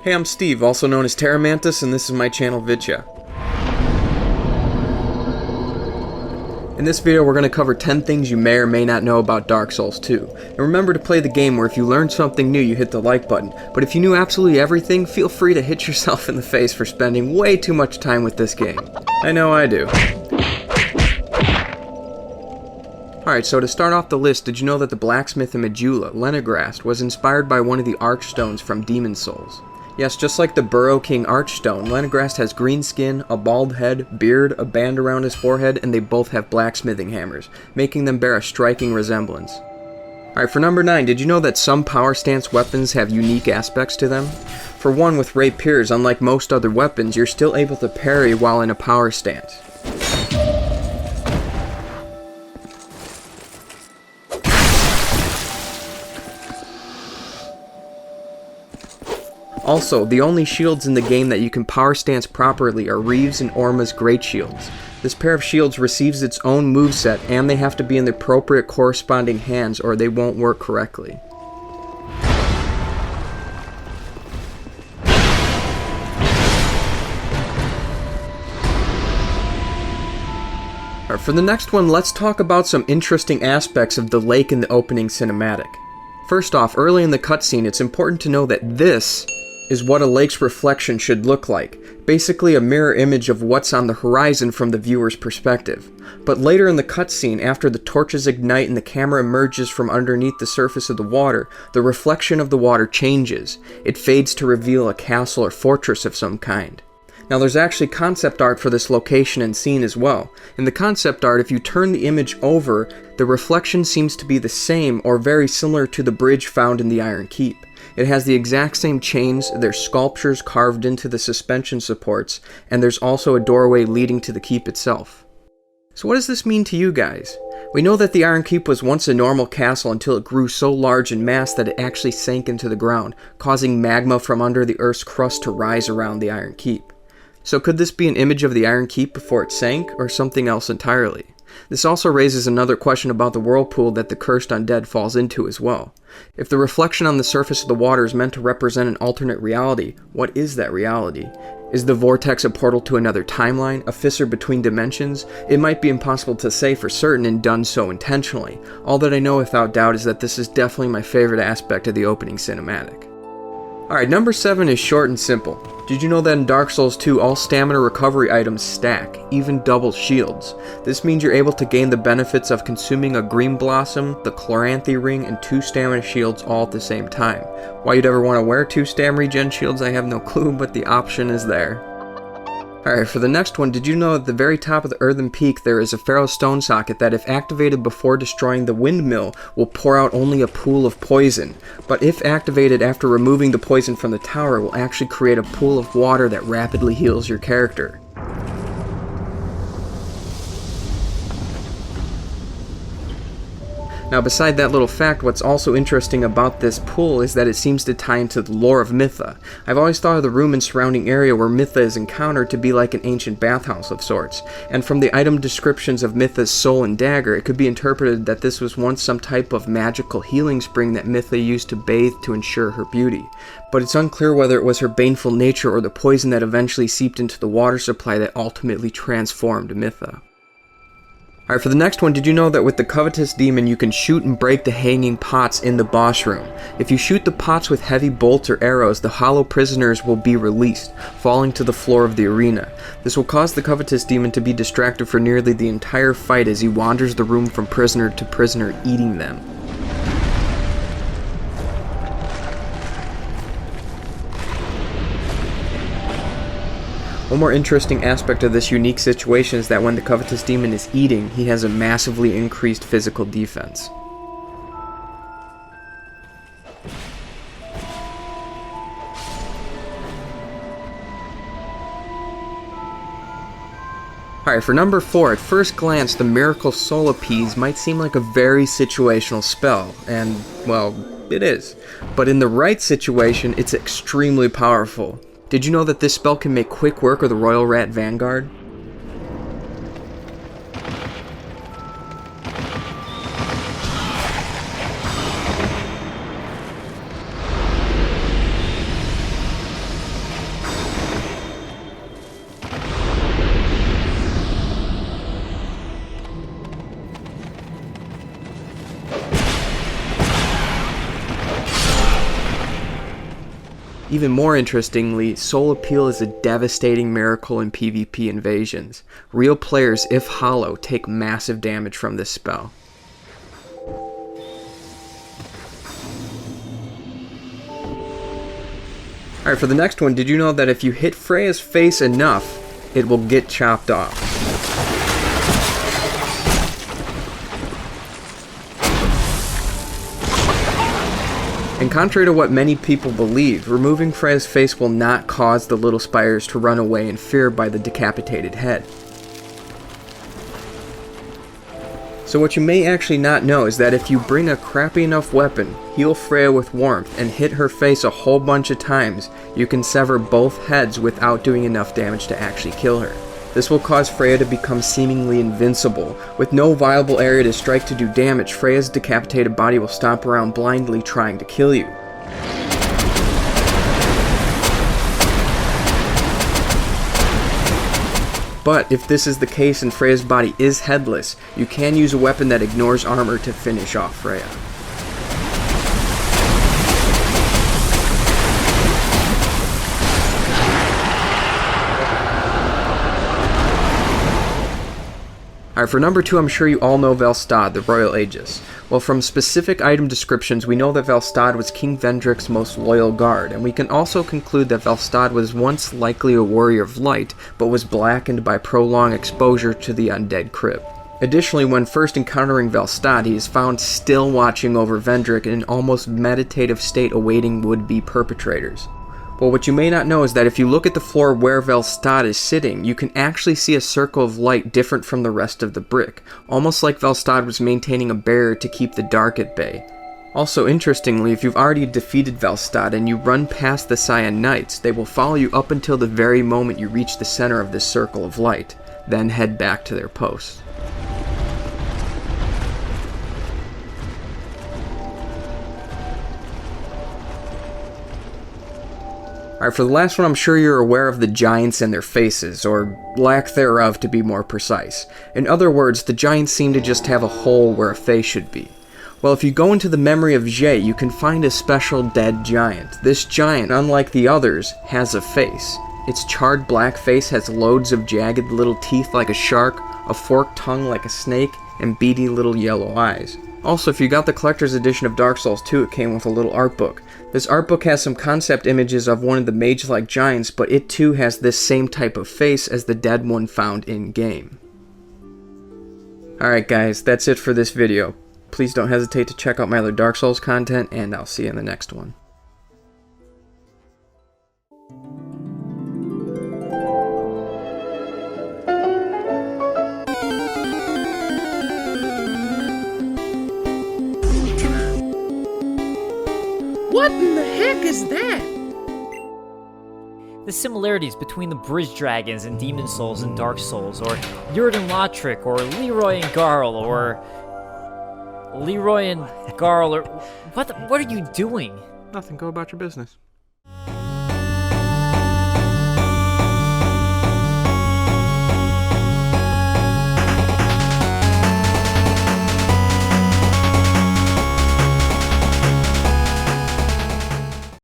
Hey, I'm Steve, also known as Terramantis, and this is my channel ViiTCHA. In this video we're going to cover 10 things you may or may not know about Dark Souls 2. And remember to play the game where if you learned something new you hit the like button, but if you knew absolutely everything, feel free to hit yourself in the face for spending way too much time with this game. I know I do. Alright, so to start off the list, did you know that the blacksmith in Majula, Lenigrast, was inspired by one of the Archstones from Demon Souls? Yes, just like the Burrow King Archstone, Lenigrast has green skin, a bald head, beard, a band around his forehead, and they both have blacksmithing hammers, making them bear a striking resemblance. Alright, for number 9, did you know that some power stance weapons have unique aspects to them? For one, with rapiers, unlike most other weapons, you're still able to parry while in a power stance. Also, the only shields in the game that you can power stance properly are Reeves and Orma's Great Shields. This pair of shields receives its own moveset, and they have to be in the appropriate corresponding hands or they won't work correctly. Alright, for the next one, let's talk about some interesting aspects of the lake in the opening cinematic. First off, early in the cutscene, it's important to know that this is what a lake's reflection should look like, basically a mirror image of what's on the horizon from the viewer's perspective. But later in the cutscene, after the torches ignite and the camera emerges from underneath the surface of the water, the reflection of the water changes. It fades to reveal a castle or fortress of some kind. Now there's actually concept art for this location and scene as well. In the concept art, if you turn the image over, the reflection seems to be the same or very similar to the bridge found in the Iron Keep. It has the exact same chains, there's sculptures carved into the suspension supports, and there's also a doorway leading to the keep itself. So what does this mean to you guys? We know that the Iron Keep was once a normal castle until it grew so large in mass that it actually sank into the ground, causing magma from under the Earth's crust to rise around the Iron Keep. So could this be an image of the Iron Keep before it sank, or something else entirely? This also raises another question about the whirlpool that the cursed undead falls into as well. If the reflection on the surface of the water is meant to represent an alternate reality, what is that reality? Is the vortex a portal to another timeline, a fissure between dimensions? It might be impossible to say for certain and done so intentionally. All that I know without doubt is that this is definitely my favorite aspect of the opening cinematic. Alright, number 7 is short and simple. Did you know that in Dark Souls 2 all stamina recovery items stack, even double shields? This means you're able to gain the benefits of consuming a green blossom, the Chloranthy ring, and 2 stamina shields all at the same time. Why you'd ever want to wear 2 stam regen shields I have no clue, but the option is there. Alright, for the next one, did you know at the very top of the earthen peak there is a Pharaoh stone socket that if activated before destroying the windmill will pour out only a pool of poison, but if activated after removing the poison from the tower will actually create a pool of water that rapidly heals your character. Now beside that little fact, what's also interesting about this pool is that it seems to tie into the lore of Mytha. I've always thought of the room and surrounding area where Mytha is encountered to be like an ancient bathhouse of sorts, and from the item descriptions of Mytha's soul and dagger, it could be interpreted that this was once some type of magical healing spring that Mytha used to bathe to ensure her beauty. But it's unclear whether it was her baneful nature or the poison that eventually seeped into the water supply that ultimately transformed Mytha. Alright, for the next one, did you know that with the Covetous demon you can shoot and break the hanging pots in the boss room? If you shoot the pots with heavy bolts or arrows, the hollow prisoners will be released, falling to the floor of the arena. This will cause the Covetous demon to be distracted for nearly the entire fight as he wanders the room from prisoner to prisoner, eating them. One more interesting aspect of this unique situation is that when the Covetous demon is eating, he has a massively increased physical defense. Alright, for number 4, at first glance, the Miracle Soul Appease might seem like a very situational spell, and, well, it is. But in the right situation, it's extremely powerful. Did you know that this spell can make quick work of the Royal Rat Vanguard? Even more interestingly, Soul Appeal is a devastating miracle in PvP invasions. Real players, if hollow, take massive damage from this spell. Alright, for the next one, did you know that if you hit Freya's face enough, it will get chopped off? And contrary to what many people believe, removing Freya's face will not cause the little spiders to run away in fear by the decapitated head. So what you may actually not know is that if you bring a crappy enough weapon, heal Freya with warmth, and hit her face a whole bunch of times, you can sever both heads without doing enough damage to actually kill her. This will cause Freya to become seemingly invincible. With no viable area to strike to do damage, Freya's decapitated body will stomp around blindly trying to kill you. But if this is the case and Freya's body is headless, you can use a weapon that ignores armor to finish off Freya. Alright, for number 2, I'm sure you all know Velstadt, the Royal Aegis. Well, from specific item descriptions, we know that Velstadt was King Vendrick's most loyal guard, and we can also conclude that Velstadt was once likely a warrior of light, but was blackened by prolonged exposure to the undead crypt. Additionally, when first encountering Velstadt, he is found still watching over Vendrick in an almost meditative state awaiting would-be perpetrators. Well, what you may not know is that if you look at the floor where Velstadt is sitting, you can actually see a circle of light different from the rest of the brick, almost like Velstadt was maintaining a barrier to keep the dark at bay. Also, interestingly, if you've already defeated Velstadt and you run past the Cyan Knights, they will follow you up until the very moment you reach the center of this circle of light, then head back to their posts. Alright, for the last one, I'm sure you're aware of the giants and their faces, or lack thereof to be more precise. In other words, the giants seem to just have a hole where a face should be. Well, if you go into the memory of ViiTCHA, you can find a special dead giant. This giant, unlike the others, has a face. Its charred black face has loads of jagged little teeth like a shark, a forked tongue like a snake, and beady little yellow eyes. Also, if you got the collector's edition of Dark Souls 2, it came with a little art book. This art book has some concept images of one of the mage-like giants, but it too has this same type of face as the dead one found in-game. Alright guys, that's it for this video. Please don't hesitate to check out my other Dark Souls content, and I'll see you in the next one. What in the heck is that? The similarities between the Bridge Dragons and Demon Souls and Dark Souls, or Yurt and Lotric, or Leroy and Garl, or Leroy and Garl, or what are you doing? Nothing, go about your business.